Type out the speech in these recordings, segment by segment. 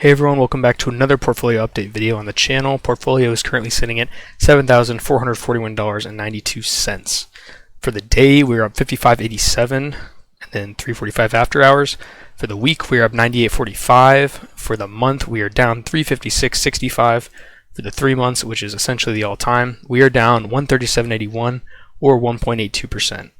Hey everyone, welcome back to another portfolio update video on the channel. Portfolio is currently sitting at $7,441.92. For the day, we're up 55.87 and then 345 after hours. For the week, we're up 98.45. For the month, we are down 356.65. For the 3 months, which is essentially the all-time, we are down 137.81 or 1.82%.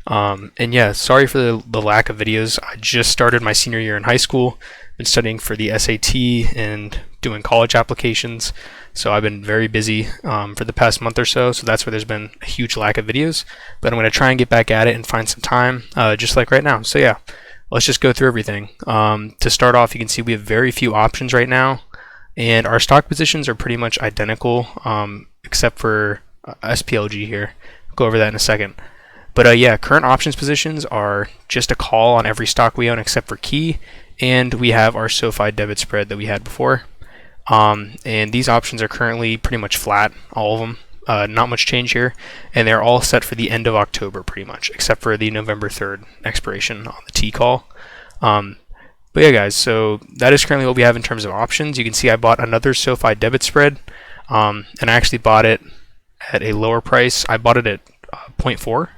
And yeah, sorry for the lack of videos. I just started my senior year in high school. Been studying for the SAT and doing college applications, so I've been very busy for the past month or so, that's where there's been a huge lack of videos, but I'm going to try and get back at it and find some time, just like right now. So yeah, let's just go through everything. To start off, you can see we have very few options right now, and our stock positions are pretty much identical, except for SPLG here. I'll go over that in a second. But yeah, current options positions are just a call on every stock we own except for key, and we have our SoFi debit spread that we had before. And these options are currently pretty much flat, all of them. Not much change here, and they're all set for the end of October pretty much, except for the November 3rd expiration on the T call. But yeah guys, so that is currently what we have in terms of options. You can see I bought another SoFi debit spread, and I actually bought it at a lower price. I bought it at 0.4.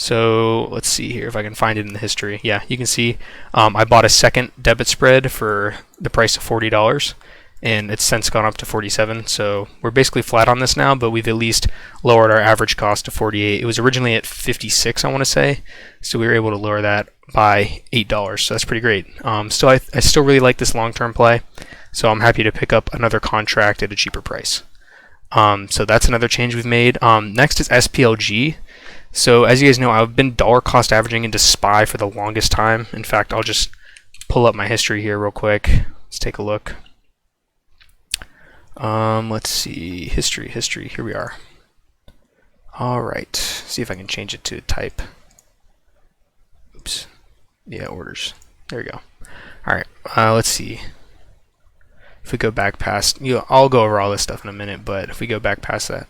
So let's see here if I can find it in the history. Yeah, you can see I bought a second debit spread for the price of $40, and it's since gone up to 47. So we're basically flat on this now, but we've at least lowered our average cost to 48. It was originally at 56, I want to say, so we were able to lower that by $8. So that's pretty great. I still really like this long-term play, so I'm happy to pick up another contract at a cheaper price. So that's another change we've made. Next is SPLG. So as you guys know, I've been dollar cost averaging into SPY for the longest time. In fact, I'll just pull up my history here real quick. Let's take a look. Let's see, history, here we are. All right, see if I can change it to type. Oops, yeah, orders, there we go. All right, let's see. If we go back past, I'll go over all this stuff in a minute, but if we go back past that,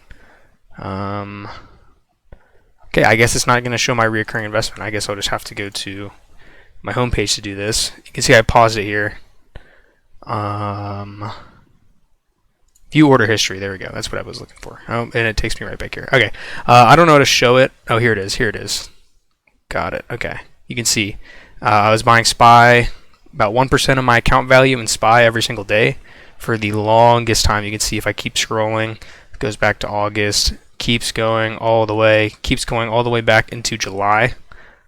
okay, I guess it's not going to show my recurring investment. I guess I'll just have to go to my homepage to do this. You can see I paused it here. View order history. There we go. That's what I was looking for. Oh, and it takes me right back here. Okay. I don't know how to show it. Oh, here it is. Here it is. Got it. Okay. You can see I was buying SPY, about 1% of my account value in SPY every single day for the longest time. You can see if I keep scrolling, it goes back to August. Keeps going all the way back into July.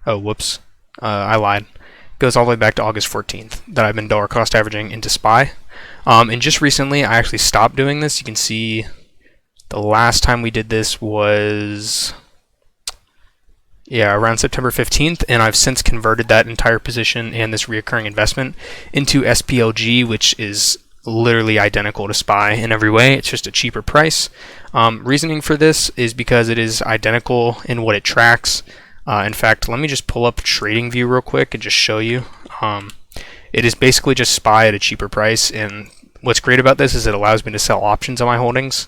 Oh, whoops. I lied. Goes all the way back to August 14th that I've been dollar cost averaging into SPY. And just recently, I actually stopped doing this. You can see the last time we did this was, yeah, around September 15th, and I've since converted that entire position and this reoccurring investment into SPLG, which is literally identical to SPY in every way. It's just a cheaper price. Reasoning for this is because it is identical in what it tracks. In fact, let me just pull up TradingView real quick and just show you. It is basically just SPY at a cheaper price, and what's great about this is it allows me to sell options on my holdings.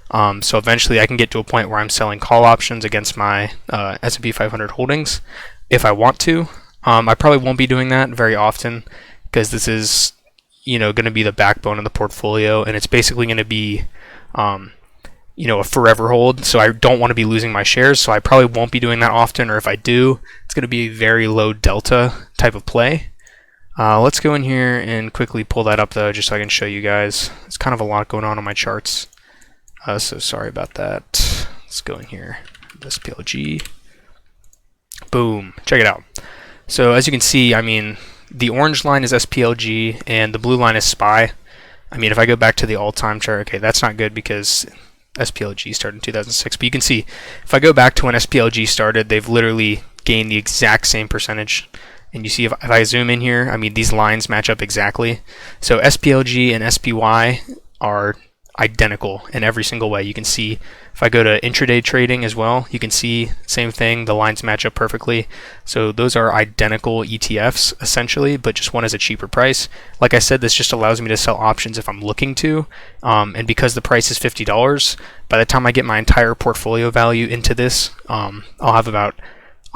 So eventually I can get to a point where I'm selling call options against my S&P 500 holdings if I want to. I probably won't be doing that very often because this is going to be the backbone of the portfolio, and it's basically going to be a forever hold, so I don't want to be losing my shares, so I probably won't be doing that often, or if I do, it's going to be a very low delta type of play. Let's go in here and quickly pull that up though, just so I can show you guys. It's kind of a lot going on my charts, so sorry about that. Let's go in here, SPLG. Boom, check it out. So as you can see, I mean, the orange line is SPLG and the blue line is SPY. I mean, if I go back to the all-time chart, okay, that's not good because SPLG started in 2006. But you can see, if I go back to when SPLG started, they've literally gained the exact same percentage. And you see, if I zoom in here, I mean, these lines match up exactly. So SPLG and SPY are identical in every single way. You can see if I go to intraday trading as well, you can see same thing, the lines match up perfectly. So those are identical ETFs essentially, but just one is a cheaper price. Like I said, this just allows me to sell options if I'm looking to, and because the price is $50, by the time I get my entire portfolio value into this, I'll have about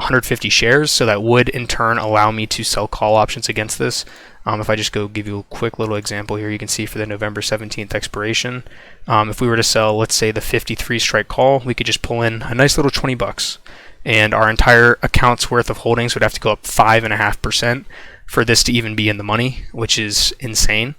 150 shares, so that would in turn allow me to sell call options against this If I just go give you a quick little example here, you can see for the November 17th expiration, if we were to sell, let's say, the 53 strike call, we could just pull in a nice little 20 bucks, and our entire account's worth of holdings would have to go up 5.5% for this to even be in the money, which is insane.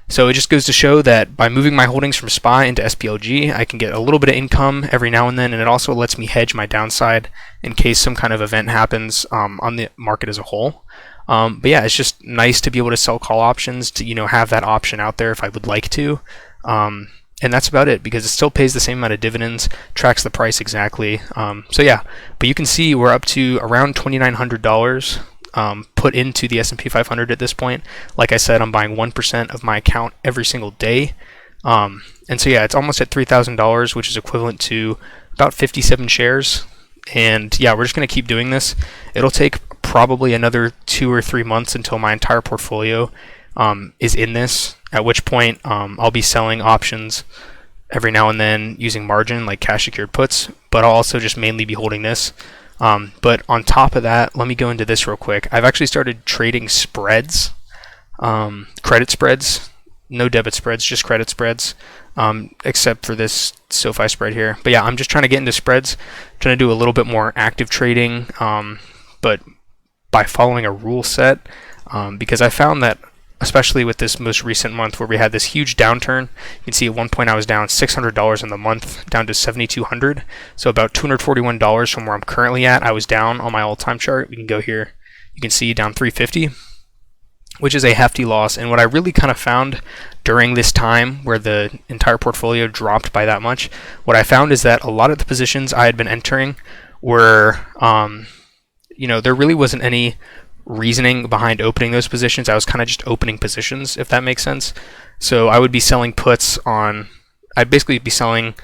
So it just goes to show that by moving my holdings from SPY into SPLG, I can get a little bit of income every now and then, and it also lets me hedge my downside in case some kind of event happens on the market as a whole. But yeah, it's just nice to be able to sell call options, to have that option out there if I would like to. And that's about it, because it still pays the same amount of dividends, tracks the price exactly. So yeah, but you can see we're up to around $2,900 put into the S&P 500 at this point. Like I said, I'm buying 1% of my account every single day. And so yeah, it's almost at $3,000, which is equivalent to about 57 shares. And yeah, we're just going to keep doing this. It'll take probably another 2 or 3 months until my entire portfolio is in this, at which point I'll be selling options every now and then using margin, like cash secured puts, but I'll also just mainly be holding this. But on top of that, let me go into this real quick. I've actually started trading spreads, credit spreads, no debit spreads, just credit spreads, except for this SoFi spread here. But yeah, I'm just trying to get into spreads, trying to do a little bit more active trading, but by following a rule set, because I found that, especially with this most recent month where we had this huge downturn, you can see at one point I was down $600 in the month, down to $7,200, so about $241 from where I'm currently at. I was down on my all-time chart. We can go here, you can see down $350, which is a hefty loss. And what I really kind of found during this time where the entire portfolio dropped by that much, what I found is that a lot of the positions I had been entering were, there really wasn't any reasoning behind opening those positions. I was kind of just opening positions, if that makes sense. So I would be selling puts on, I'd basically be selling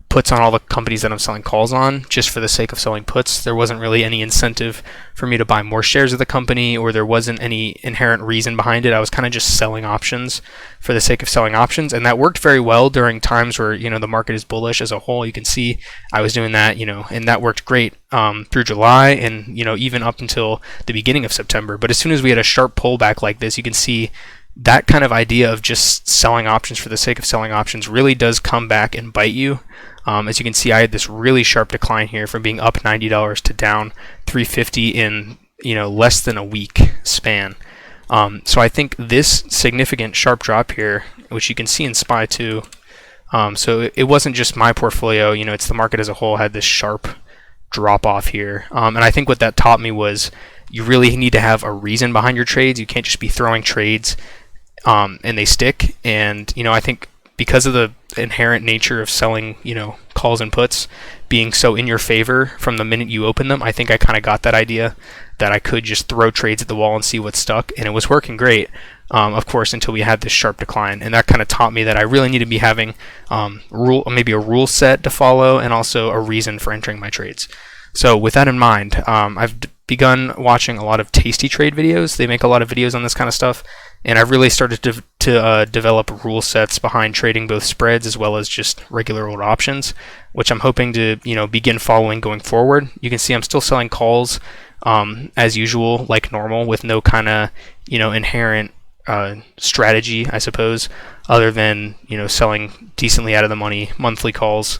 puts on all the companies that I'm selling calls on, just for the sake of selling puts. There wasn't really any incentive for me to buy more shares of the company, or there wasn't any inherent reason behind it. I was kind of just selling options for the sake of selling options, and that worked very well during times where the market is bullish as a whole. You can see I was doing that, and that worked great through July, and even up until the beginning of September. But as soon as we had a sharp pullback like this, you can see that kind of idea of just selling options for the sake of selling options really does come back and bite you. As you can see, I had this really sharp decline here from being up $90 to down $350 in less than a week span. So I think this significant sharp drop here, which you can see in SPY too, so it wasn't just my portfolio, it's the market as a whole had this sharp drop off here. And I think what that taught me was you really need to have a reason behind your trades. You can't just be throwing trades and they stick. And I think because of the inherent nature of selling, calls and puts being so in your favor from the minute you open them, I think I kind of got that idea that I could just throw trades at the wall and see what stuck, and it was working great, of course, until we had this sharp decline. And that kind of taught me that I really need to be having maybe a rule set to follow, and also a reason for entering my trades. So with that in mind, I've begun watching a lot of Tasty Trade videos. They make a lot of videos on this kind of stuff, and I've really started to develop rule sets behind trading both spreads as well as just regular old options, which I'm hoping to begin following going forward. You can see I'm still selling calls as usual, like normal, with no kind of inherent strategy, I suppose, other than selling decently out of the money monthly calls.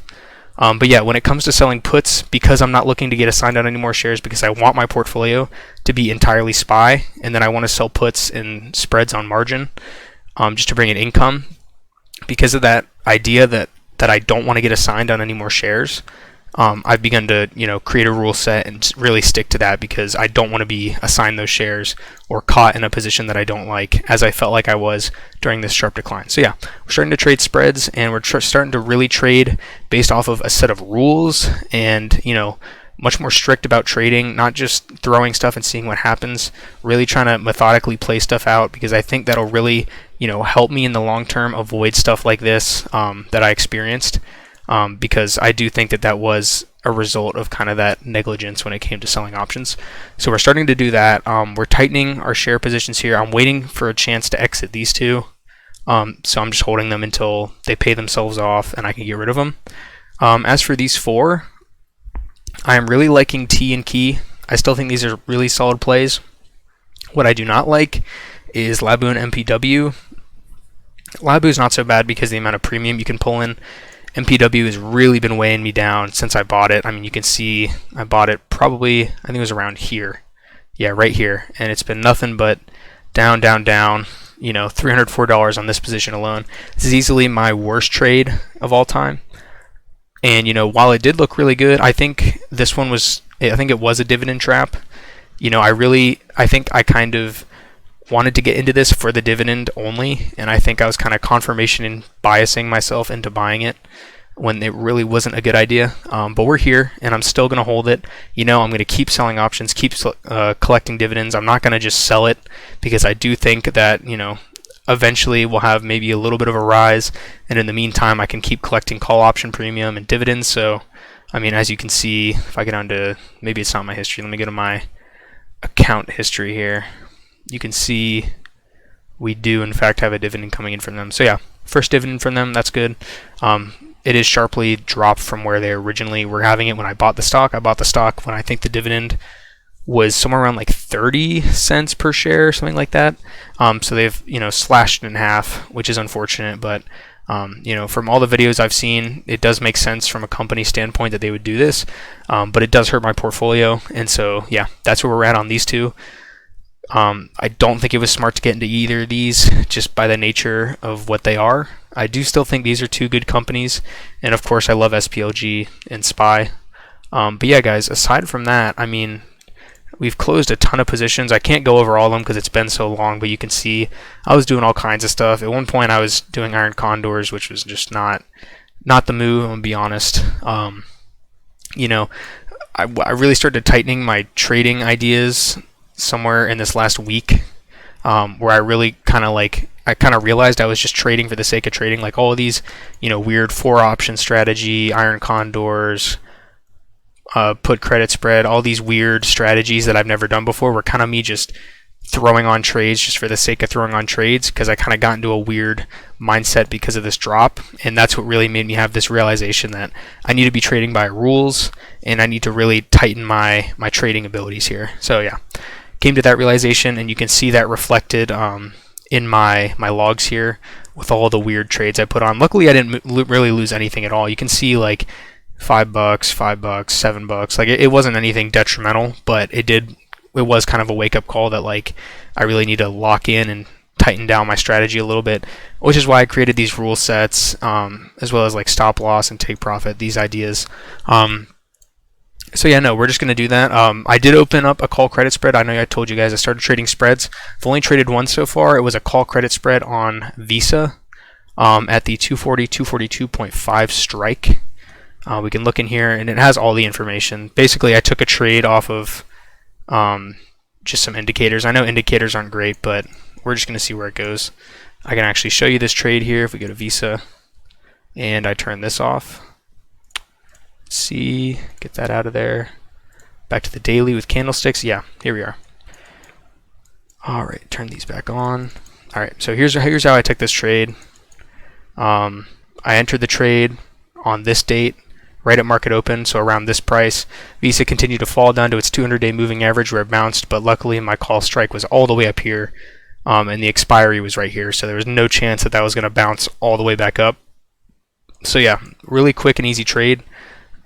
But yeah, when it comes to selling puts, because I'm not looking to get assigned on any more shares, because I want my portfolio to be entirely SPY, and then I want to sell puts and spreads on margin, just to bring in income. Because of that idea that I don't want to get assigned on any more shares, I've begun to create a rule set and really stick to that, because I don't want to be assigned those shares or caught in a position that I don't like, as I felt like I was during this sharp decline. So yeah, we're starting to trade spreads, and we're starting to really trade based off of a set of rules, and much more strict about trading, not just throwing stuff and seeing what happens, really trying to methodically play stuff out, because I think that'll really help me in the long term avoid stuff like this that I experienced. Because I do think that was a result of kind of that negligence when it came to selling options. So we're starting to do that. We're tightening our share positions here. I'm waiting for a chance to exit these two. So I'm just holding them until they pay themselves off and I can get rid of them. As for these four, I am really liking T and Key. I still think these are really solid plays. What I do not like is Labu and MPW. Labu is not so bad because the amount of premium you can pull in. MPW has really been weighing me down since I bought it. I mean, you can see I bought it probably, I think it was around here. Yeah, right here. And it's been nothing but down, down, down. You know, $304 on this position alone. This is easily my worst trade of all time. And, you know, while it did look really good, I think this one was, I think it was a dividend trap. You know, I think I kind of wanted to get into this for the dividend only, and I think I was kind of confirmation in biasing myself into buying it when it really wasn't a good idea. But we're here, and I'm still going to hold it. You know, I'm going to keep selling options, keep collecting dividends. I'm not going to just sell it because I do think that, you know, eventually we'll have maybe a little bit of a rise, and in the meantime I can keep collecting call option premium and dividends. So, I mean, as you can see, if I get down to, maybe it's not my history, let me go to my account history here. You can see we do in fact have a dividend coming in from them. So yeah, first dividend from them, that's good. It is sharply dropped from where they originally were having it when I bought the stock. I bought the stock when I think the dividend was somewhere around like 30 cents per share or something like that. So they've, you know, slashed it in half, which is unfortunate, but you know, from all the videos I've seen, it does make sense from a company standpoint that they would do this, but it does hurt my portfolio. And so yeah, that's where we're at on these two. I don't think it was smart to get into either of these just by the nature of what they are. I do still think these are two good companies, and of course I love SPLG and SPY. But yeah, guys, aside from that, I mean, we've closed a ton of positions. I can't go over all of them because it's been so long, but you can see I was doing all kinds of stuff. At one point I was doing iron condors, which was just not the move, I'm gonna be honest. You know, I really started tightening my trading ideas somewhere in this last week, where I really kind of realized I was just trading for the sake of trading, like all of these, you know, weird 4-option strategy, iron condors, put credit spread, all these weird strategies that I've never done before were kind of me just throwing on trades just for the sake of throwing on trades, because I kind of got into a weird mindset because of this drop, and that's what really made me have this realization that I need to be trading by rules and I need to really tighten my trading abilities here. So yeah, came to that realization, and you can see that reflected in my logs here with all the weird trades I put on. Luckily I didn't really lose anything at all. You can see like $5, $5, $7. Like it wasn't anything detrimental, but it was kind of a wake-up call that like I really need to lock in and tighten down my strategy a little bit, which is why I created these rule sets, as well as like stop loss and take profit, these ideas. So yeah, no, we're just going to do that. I did open up a call credit spread. I know I told you guys I started trading spreads. I've only traded one so far. It was a call credit spread on Visa at the 240, 242.5 strike. We can look in here, and it has all the information. Basically, I took a trade off of just some indicators. I know indicators aren't great, but we're just going to see where it goes. I can actually show you this trade here if we go to Visa, and I turn this off. See, get that out of there. Back to the daily with candlesticks. Yeah, here we are. All right, turn these back on. All right, so here's how I took this trade. I entered the trade on this date, right at market open, so around this price. Visa continued to fall down to its 200-day moving average where it bounced, but luckily my call strike was all the way up here, and the expiry was right here, so there was no chance that was going to bounce all the way back up. So yeah, really quick and easy trade.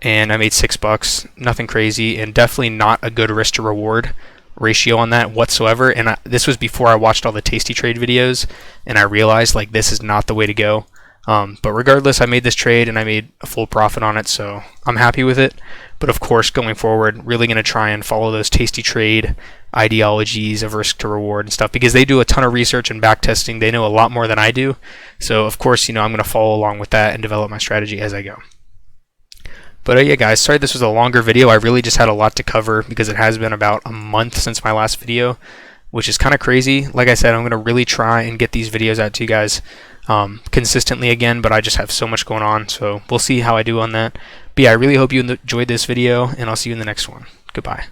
And I made $6, nothing crazy, and definitely not a good risk to reward ratio on that whatsoever. And this was before I watched all the Tasty Trade videos, and I realized like this is not the way to go. But regardless, I made this trade and I made a full profit on it, so I'm happy with it. But of course, going forward, really going to try and follow those Tasty Trade ideologies of risk to reward and stuff, because they do a ton of research and back testing. They know a lot more than I do. So of course, you know, I'm going to follow along with that and develop my strategy as I go. But yeah, guys, sorry this was a longer video. I really just had a lot to cover because it has been about a month since my last video, which is kind of crazy. Like I said, I'm going to really try and get these videos out to you guys consistently again, but I just have so much going on, so we'll see how I do on that. But yeah, I really hope you enjoyed this video, and I'll see you in the next one. Goodbye.